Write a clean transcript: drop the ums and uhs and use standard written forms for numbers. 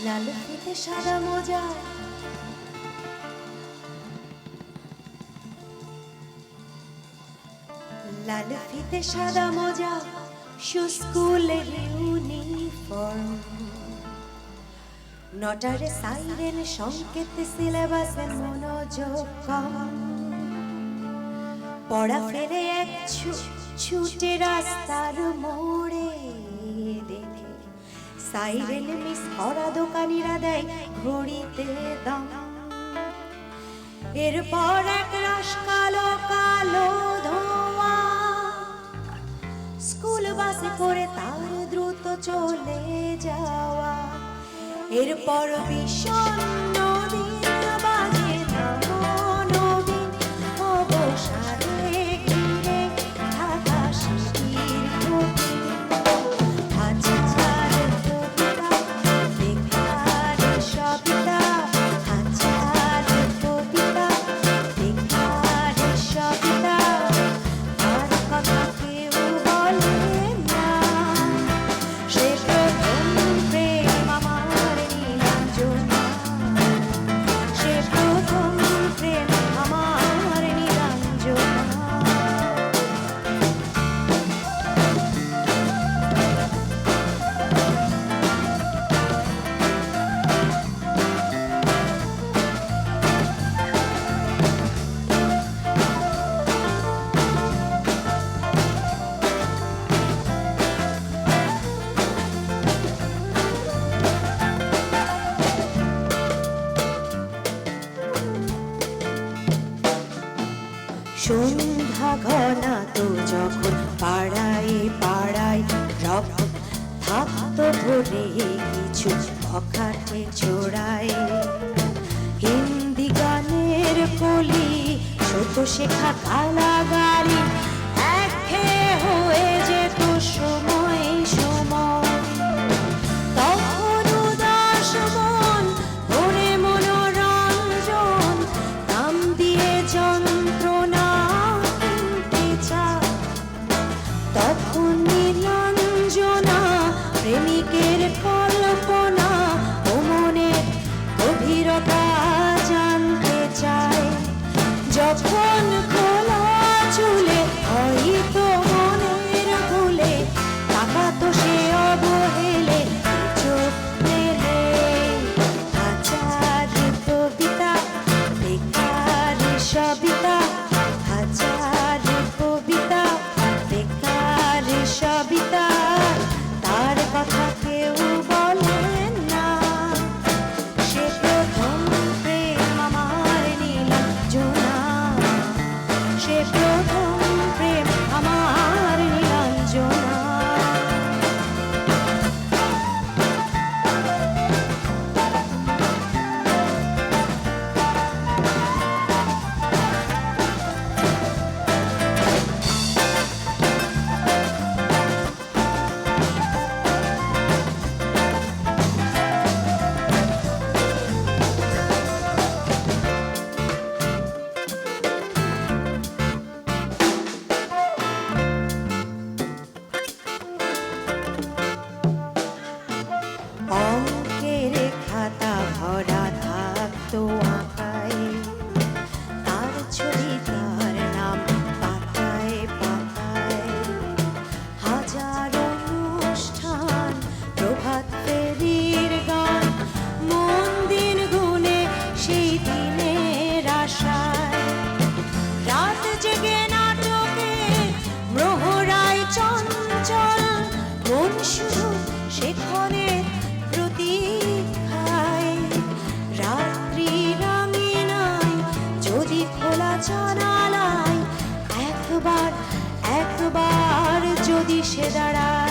লাল ফিতে সাদা মোজা, লাল ফিতে সাদা মোজা, স্কুলের ইউনিফর্ম, নটারে সাইরেন সংকেত, সিলেবাসে মনোযোগ কম, পড়া ফেলে এক ছুটে রাস্তার মোড়ে, দেখে সাইরেন মিস করা দোকানিরা দেয় ঘড়িতে দাম। এরপর এক রাশ কালো কালো ধোঁয়া, স্কুল বাসে করে তার দ্রুত চলে যাওয়া। এরপর বিষণ্ণ দিন বাজে নবীন অবসাদে ঘিরে ঢাকা শিশির কঠিন। হাজার কবিতা লেখার সবিতা, হাজার কবিতা লেখার সবিতা, তার কথা কেউ বলে না। সে প্রথম প্রেম আমার নীলাঞ্জনা, সে প্রথম প্রেম আমার নীলাঞ্জনা। সন্ধ্যা ঘনাতো যখন পাড়ায় পাড়ায় রব থাকতো ভরে কিছু অখাটে ছোড়ায়, হিন্দি গানের কলি ছোট শেখা গালাগালি একঘেয়ে হয়ে যেত সময় সময়। তখন উদাস মন ভরে মনোরঞ্জন, নাম দিয়ে যন্ত্রণা কিনতে চায়। তখন নীলাঞ্জনা প্রেমিকের কল্পনা ও মনের গভীরতা জানতে চায়। যখন খোলা চুলে হয়তো মনের ভুলে তাকাতো সে অবহেলে চোখ মেলে। হাজার কবিতা বেকার সবিতা, হাজার কবিতা বেকার সবিতা, তার কথা কেউ বলে না। সে প্রথম প্রেম আমার নীলাঞ্জনা, সে প্রথম প্রেম আমার নীলাঞ্জনা। অঙ্কের খাতা ভরা থাকতো আঁকায়, তার ছবি তার নাম পাতায় পাতায়। হাজার অনুষ্ঠান প্রভাত ফেরির গান, মন দিন গুনে সেই দিনের আশায়। রাত জেগে নাটকে মোহরায় চঞ্চল, মন শুধু সেক্ষণের প্রতীক্ষায়। রাত্রি রাঙিনায় যদি খোলা জানালায় একবার একবার যদি সে দাঁড়ায়,